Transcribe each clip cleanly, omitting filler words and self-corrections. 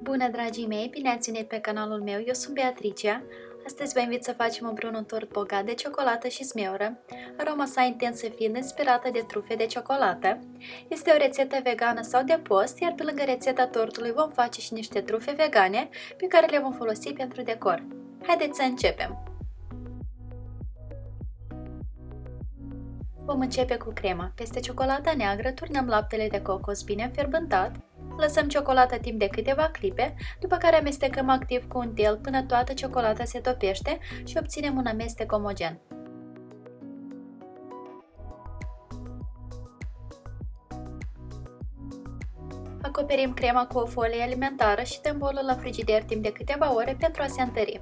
Bună, dragii mei! Bine ați venit pe canalul meu, eu sunt Beatricia. Astăzi vă invit să facem împreună un tort bogat de ciocolată și zmeură. Aroma sa intensă fiind inspirată de trufe de ciocolată. Este o rețetă vegană sau de post, iar pe lângă rețeta tortului vom face și niște trufe vegane pe care le vom folosi pentru decor. Haideți să începem! Vom începe cu crema. Peste ciocolata neagră turnăm laptele de cocos bine înfierbântat, lăsăm ciocolata timp de câteva clipe, după care amestecăm activ cu un tel până toată ciocolata se topește și obținem un amestec omogen. Acoperim crema cu o folie alimentară și dăm bolul la frigider timp de câteva ore pentru a se întări.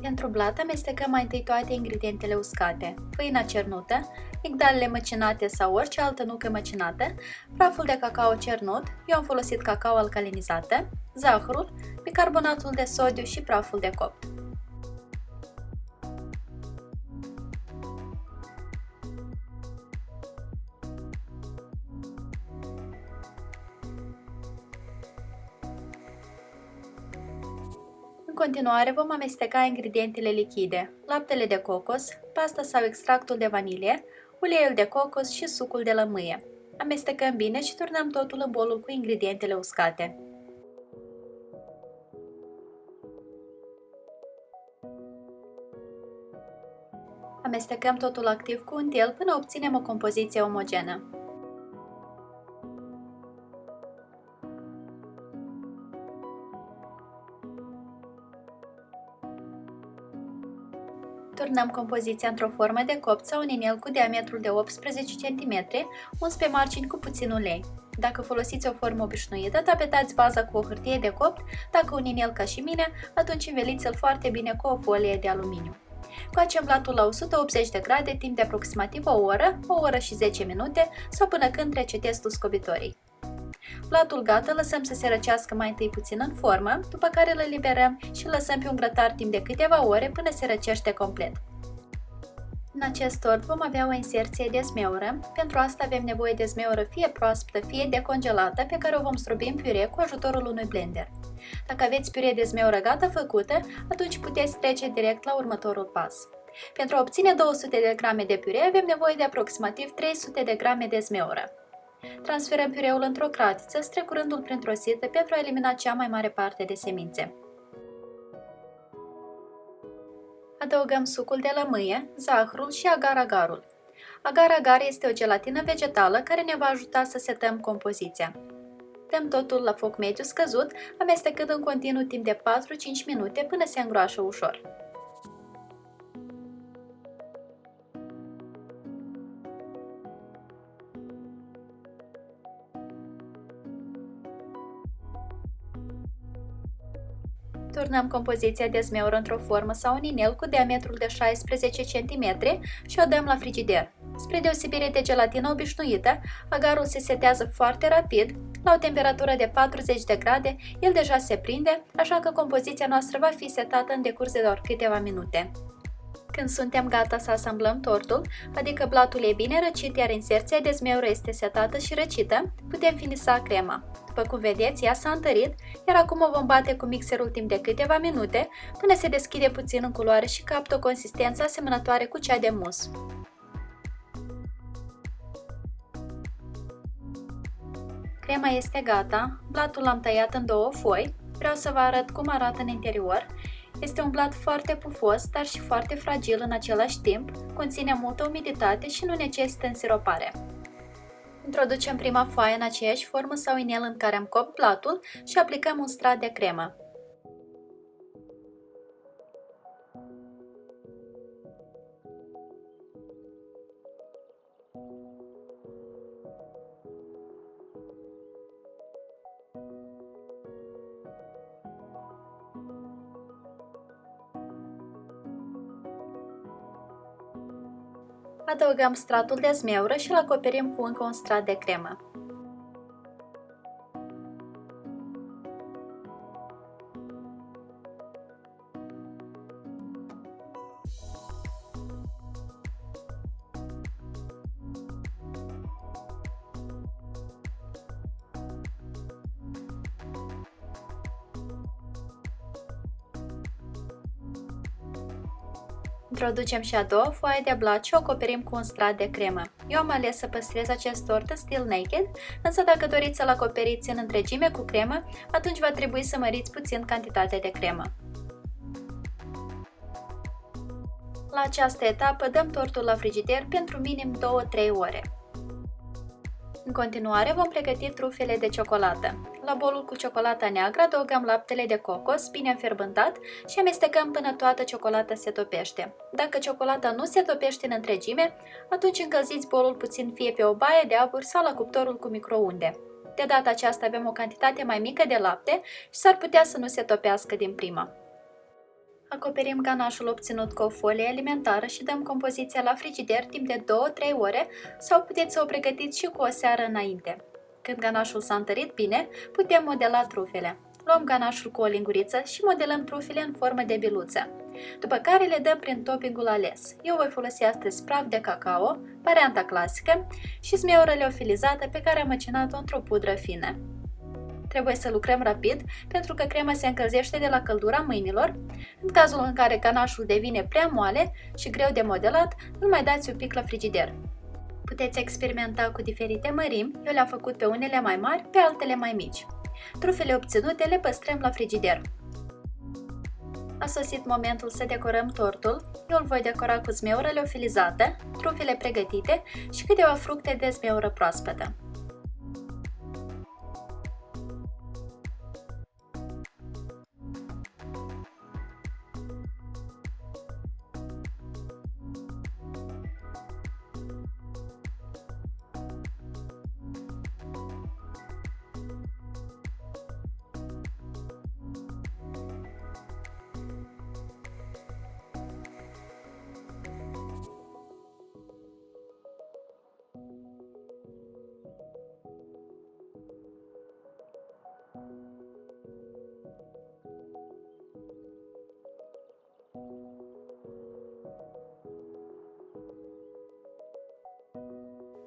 Pentru blat amestecăm mai întâi toate ingredientele uscate, făina cernută, migdalele măcinate sau orice altă nucă măcinată, praful de cacao cernut, eu am folosit cacao alcalinizată, zahărul, bicarbonatul de sodiu și praful de copt. În continuare vom amesteca ingredientele lichide, laptele de cocos, pasta sau extractul de vanilie, uleiul de cocos și sucul de lămâie. Amestecăm bine și turnăm totul în bolul cu ingredientele uscate. Amestecăm totul activ cu un tel până obținem o compoziție omogenă. Turnăm compoziția într-o formă de copt sau un inel cu diametrul de 18 cm, uns pe margini cu puțin ulei. Dacă folosiți o formă obișnuită, tapetați baza cu o hârtie de copt, dacă un inel ca și mine, atunci înveliți-l foarte bine cu o folie de aluminiu. Coacem blatul la 180 de grade timp de aproximativ o oră și 10 minute sau până când trece testul scobitorii. Blatul gata, lăsăm să se răcească mai întâi puțin în formă, după care îl eliberăm și îl lăsăm pe un grătar timp de câteva ore până se răcește complet. În acest tort vom avea o inserție de zmeură, pentru asta avem nevoie de zmeură fie proaspătă, fie decongelată, pe care o vom strobi în piure cu ajutorul unui blender. Dacă aveți piure de zmeură gata făcută, atunci puteți trece direct la următorul pas. Pentru a obține 200 de grame de piure avem nevoie de aproximativ 300 de grame de zmeură. Transferăm piureul într-o cratiță, strecurându-l printr-o sită pentru a elimina cea mai mare parte de semințe. Adăugăm sucul de lămâie, zahărul și agar-agarul. Agar-agar este o gelatină vegetală care ne va ajuta să setăm compoziția. Dăm totul la foc mediu scăzut, amestecând în continuu timp de 4-5 minute până se îngroașă ușor. Turnăm compoziția de zmeură într-o formă sau un inel cu diametrul de 16 cm și o dăm la frigider. Spre deosebire de gelatina obișnuită, agarul se setează foarte rapid, la o temperatură de 40 de grade, el deja se prinde, așa că compoziția noastră va fi setată în decurs de doar câteva minute. Când suntem gata să asamblăm tortul, adică blatul e bine răcit, iar inserția de zmeură este setată și răcită, putem finisa crema. După cum vedeți, ea s-a întărit, iar acum o vom bate cu mixerul timp de câteva minute, până se deschide puțin în culoare și capătă o consistență asemănătoare cu cea de mus. Crema este gata, blatul l-am tăiat în două foi, vreau să vă arăt cum arată în interior. Este un blat foarte pufos, dar și foarte fragil în același timp, conține multă umiditate și nu necesită însiropare. Introducem prima foaie în aceeași formă sau inel în care am copt blatul și aplicăm un strat de cremă. Adăugăm stratul de zmeură și îl acoperim cu încă un strat de cremă. Introducem și a doua foaie de blat și o acoperim cu un strat de cremă. Eu am ales să păstrez acest tort în stil naked, însă dacă doriți să-l acoperiți în întregime cu cremă, atunci va trebui să măriți puțin cantitatea de cremă. La această etapă dăm tortul la frigider pentru minim 2-3 ore. În continuare vom pregăti trufele de ciocolată. La bolul cu ciocolata neagră adăugăm laptele de cocos bine înfierbântat și amestecăm până toată ciocolata se topește. Dacă ciocolata nu se topește în întregime, atunci încălziți bolul puțin fie pe o baie de abur sau la cuptorul cu microunde. De data aceasta avem o cantitate mai mică de lapte și s-ar putea să nu se topească din prima. Acoperim ganașul obținut cu o folie alimentară și dăm compoziția la frigider timp de 2-3 ore sau puteți să o pregătiți și cu o seară înainte. Când ganașul s-a întărit bine, putem modela trufele. Luăm ganașul cu o linguriță și modelăm trufele în formă de biluță, după care le dăm prin toppingul ales. Eu voi folosi astăzi praf de cacao, varianta clasică, și smeură leofilizată pe care am măcinat-o într-o pudră fină. Trebuie să lucrăm rapid pentru că crema se încălzește de la căldura mâinilor. În cazul în care ganașul devine prea moale și greu de modelat, îl mai dați un pic la frigider. Puteți experimenta cu diferite mărimi, eu le-am făcut pe unele mai mari, pe altele mai mici. Trufele obținute le păstrăm la frigider. A sosit momentul să decorăm tortul. Eu îl voi decora cu zmeură leofilizată, trufele pregătite și câteva fructe de zmeură proaspătă.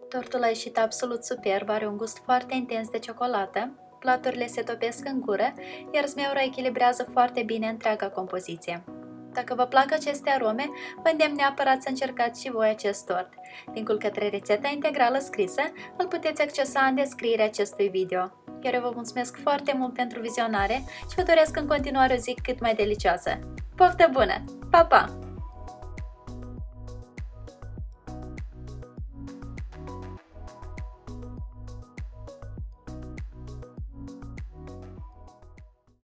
Tortul a ieșit absolut superb, are un gust foarte intens de ciocolată, platurile se topesc în gură, iar zmeura echilibrează foarte bine întreaga compoziție. Dacă vă plac aceste arome, vă îndemn neapărat să încercați și voi acest tort. Linkul către rețeta integrală scrisă îl puteți accesa în descrierea acestui video. Iar eu vă mulțumesc foarte mult pentru vizionare și vă doresc în continuare o zi cât mai delicioasă. Poftă bună! Pa, pa!